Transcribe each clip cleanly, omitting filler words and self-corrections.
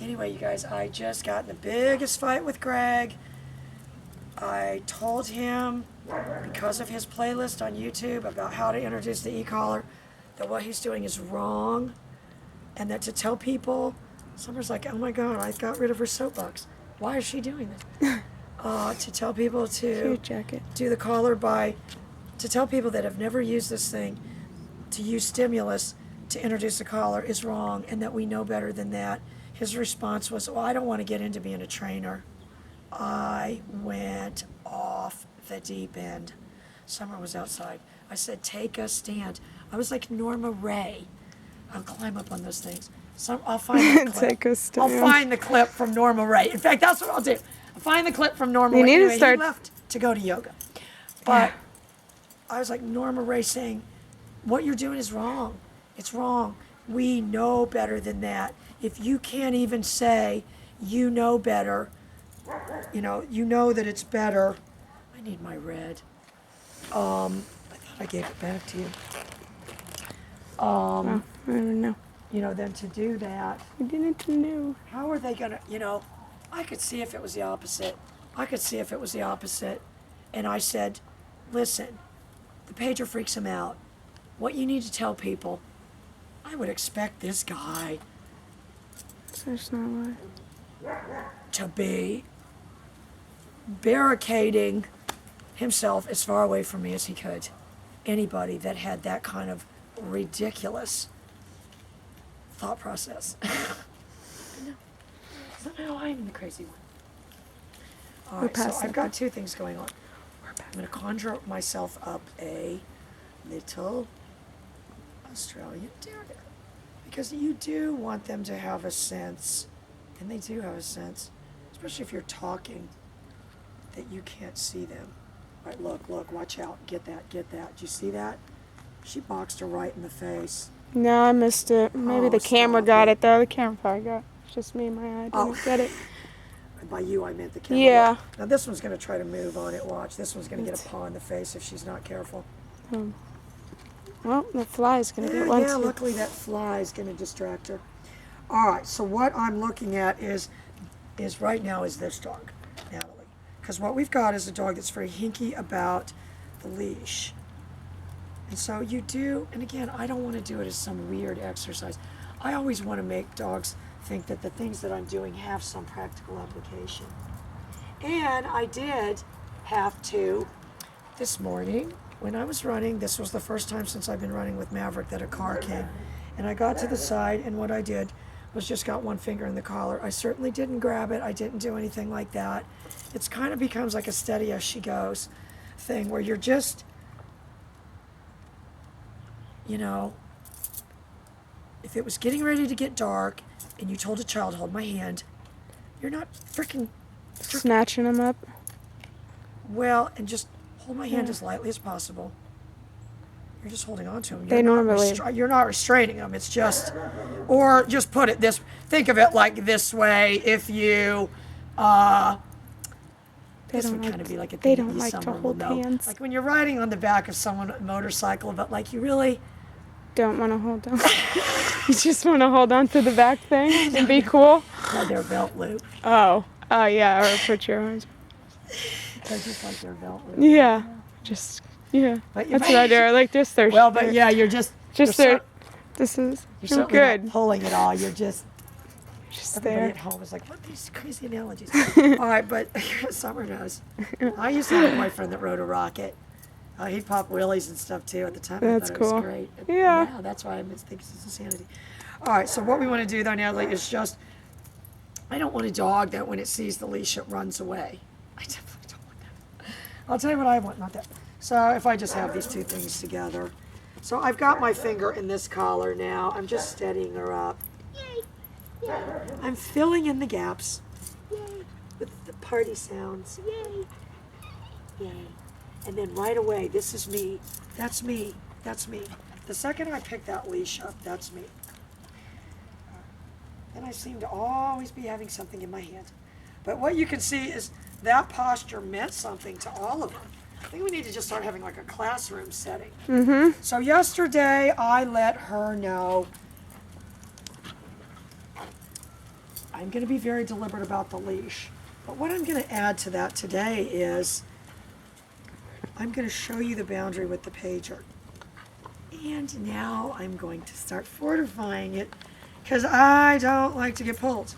Anyway, you guys, I just got in the biggest fight with Greg. I told him, because of his playlist on YouTube about how to introduce the e-collar, that what he's doing is wrong, and that to tell people, Summer's like, oh my God, I got rid of her soapbox. Why is she doing this? To tell people to do the collar to tell people that have never used this thing, to use stimulus to introduce the collar is wrong, and that we know better than that. His response was, well, I don't want to get into being a trainer. I went off the deep end. Summer was outside. I said, take a stand. I was like Norma Ray. I'll climb up on those things. I'll find the clip. Take a stand. I'll find the clip from Norma Ray. In fact, that's what I'll do. I'll find the clip from Norma Ray. Need anyway, to start... He left to go to yoga. But I was like Norma Ray saying, what you're doing is wrong. It's wrong. We know better than that. If you can't even say you know better, you know that it's better. I need my red. I thought I gave it back to you. I don't know. Then to do that. I didn't know. How are they gonna, I could see if it was the opposite. And I said, listen, the pager freaks him out. What you need to tell people, I would expect this guy That's not why. to be barricading himself as far away from me as he could. Anybody that had that kind of ridiculous thought process. No, I'm the crazy one. All right, so I've got two things going on. I'm going to conjure myself up a little Australian Terrier, because you do want them to have a sense, and they do have a sense, especially if you're talking, that you can't see them. All right, look, watch out, get that. Do you see that? She boxed her right in the face. No, I missed it. Maybe the camera got it, though. The camera probably got it. It's just me and my eye didn't get it. By you, I meant the camera. Yeah. Now this one's going to try to move on it. Watch. This one's going to get a paw in the face if she's not careful. Well, the fly's going to get one. Yeah, luckily that fly is going to distract her. All right, so what I'm looking at is right now is this dog, Natalie. Because what we've got is a dog that's very hinky about the leash. And so you do, and again, I don't want to do it as some weird exercise. I always want to make dogs think that the things that I'm doing have some practical application. And I did have to, this morning, when I was running, this was the first time since I've been running with Maverick that a car came. And I got to the side, and what I did was just got one finger in the collar. I certainly didn't grab it. I didn't do anything like that. It's kind of becomes like a steady as she goes thing where you're just, if it was getting ready to get dark and you told a child, hold my hand, you're not freaking snatching them up. Well, and just hold my hand as lightly as possible. You're just holding on to them. You're not restraining them. It's just, or just put it this, think of it like this way. If you, this would kind of be like a thing. They don't like to hold hands. Like when you're riding on the back of someone a motorcycle, but like you really don't want to hold on. You just want to hold on to the back thing and be cool. No, their belt loop. Oh, yeah, or put your arms. They're just like their belt loop. Yeah, just that's what I do. I like this. Well, but yeah, you're just there. This is you're good. Not pulling it all. You're just everybody there. At home is like, what are these crazy analogies? All right, but Summer knows. I used to have a boyfriend that rode a rocket. He'd pop wheelies and stuff too at the time. That's I thought cool. It was great. Yeah. That's why I think it's insanity. All right, so what we want to do though, Natalie, is just, I don't want a dog that when it sees the leash, it runs away. I definitely don't want that. I'll tell you what I want, not that. So if I just have these two things together. So I've got my finger in this collar now. I'm just steadying her up. Yay. Yay. I'm filling in the gaps. Yay. With the party sounds. Yay. Yay. And then right away, this is me. That's me. That's me. The second I pick that leash up, that's me. And I seem to always be having something in my hand. But what you can see is that posture meant something to all of them. I think we need to just start having like a classroom setting. Mm-hmm. So yesterday I let her know I'm going to be very deliberate about the leash. But what I'm going to add to that today is I'm going to show you the boundary with the pager. And now I'm going to start fortifying it because I don't like to get pulled.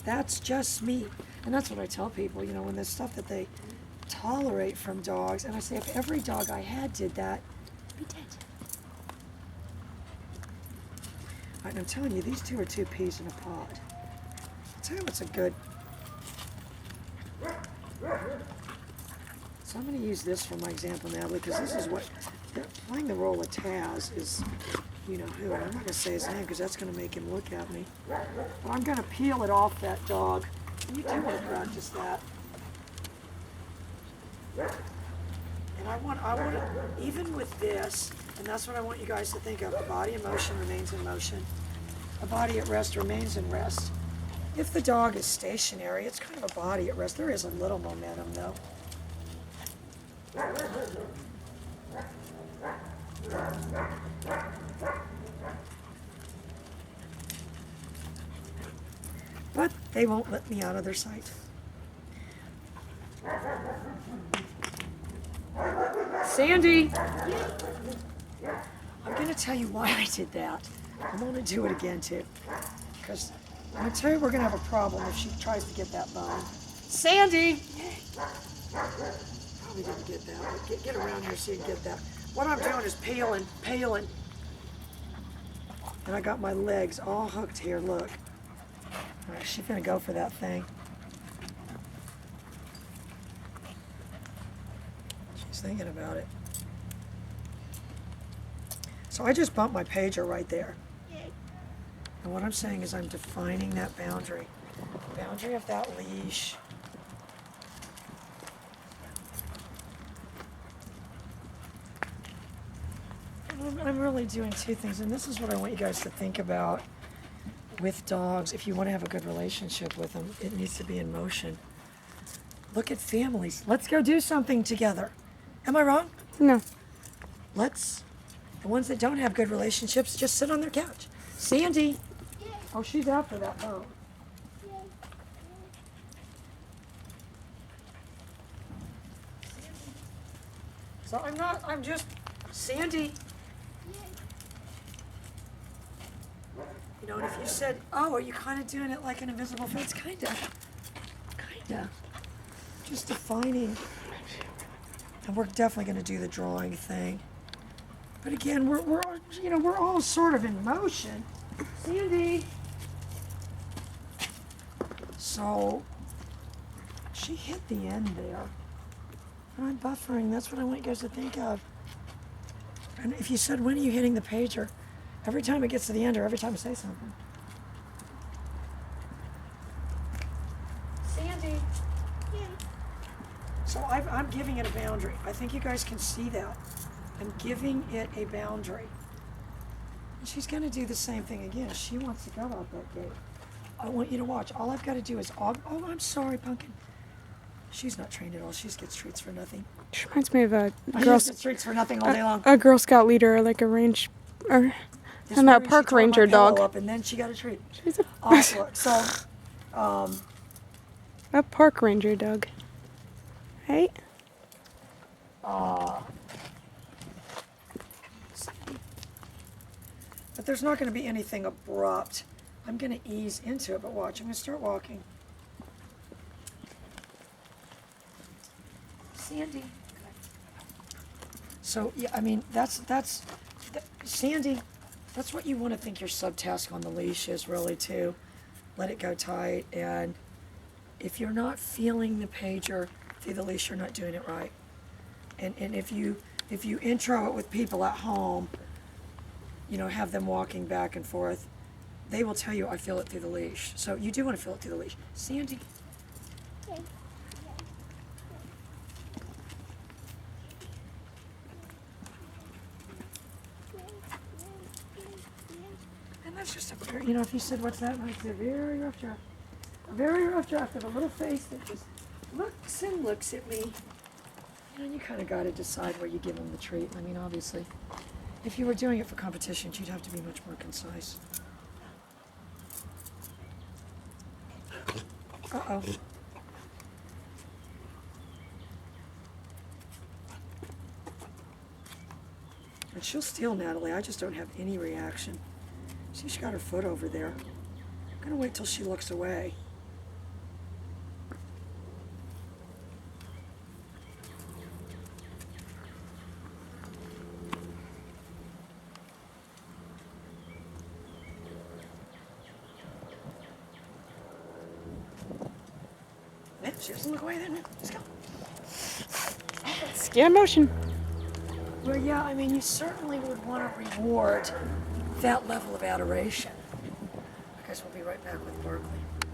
That's just me. And that's what I tell people, you know, when there's stuff that they tolerate from dogs, and I say if every dog I had did that, I'd be dead. All right, and I'm telling you, these two are two peas in a pod. I'll tell you what's a good... So I'm going to use this for my example now because this is what... Playing the role of Taz is, you know who, and I'm not going to say his name because that's going to make him look at me. But I'm going to peel it off that dog. And you do want to practice that. And I want to, even with this, and that's what I want you guys to think of, a body in motion remains in motion. A body at rest remains in rest. If the dog is stationary, it's kind of a body at rest. There is a little momentum though. But they won't let me out of their sight. Sandy! I'm going to tell you why I did that. I'm going to do it again too. Because I'm going to tell you we're going to have a problem if she tries to get that bone. Sandy! Probably didn't get that. But get around here so you can get that. What I'm doing is peeling. And I got my legs all hooked here, look. All right, she's gonna go for that thing. She's thinking about it. So I just bumped my pager right there. And what I'm saying is I'm defining that boundary. Boundary of that leash. I'm really doing two things, and this is what I want you guys to think about with dogs. If you want to have a good relationship with them, it needs to be in motion. Look at families. Let's go do something together. Am I wrong? No. The ones that don't have good relationships, just sit on their couch. Sandy. Oh, she's after that bone. So I'm just, Sandy. You know, and if you said, oh, are you kind of doing it like an invisible fence? Kind of. Just defining. And we're definitely going to do the drawing thing. But again, we're all sort of in motion. Sandy. So, she hit the end there. And I'm buffering. That's what I want you guys to think of. And if you said, when are you hitting the pager? Every time it gets to the end or every time I say something. Sandy. Yeah. So I'm giving it a boundary. I think you guys can see that. I'm giving it a boundary. And she's going to do the same thing again. She wants to go out that gate. I want you to watch. All I've got to do is, oh, I'm sorry, Pumpkin. She's not trained at all. She just gets treats for nothing. She reminds me of a She Girl, just gets treats for nothing all day long. a Girl Scout leader, or like a range, or and a park ranger dog. Up and then she got a treat. She's a a park ranger dog, right? But there's not going to be anything abrupt. I'm going to ease into it, but watch. I'm going to start walking. Sandy. So, yeah, I mean, Sandy, that's what you want to think your subtask on the leash is, really, too. Let it go tight, and if you're not feeling the pager through the leash, you're not doing it right. And if you intro it with people at home, you know, have them walking back and forth, they will tell you, I feel it through the leash. So you do want to feel it through the leash. Sandy. And that's just a very, you know, if you said, what's that? And I said, very rough draft. A very rough draft of a little face that just looks and looks at me. You know, you kind of got to decide where you give them the treat. I mean, obviously, if you were doing it for competitions, you'd have to be much more concise. Uh-oh. And she'll steal, Natalie. I just don't have any reaction. See, she got her foot over there. I'm gonna wait till she looks away. Yeah, she doesn't look away then. Let's go. Scan emotion. Well, yeah, I mean, you certainly would want to reward that level of adoration. I guess we'll be right back with Berkeley.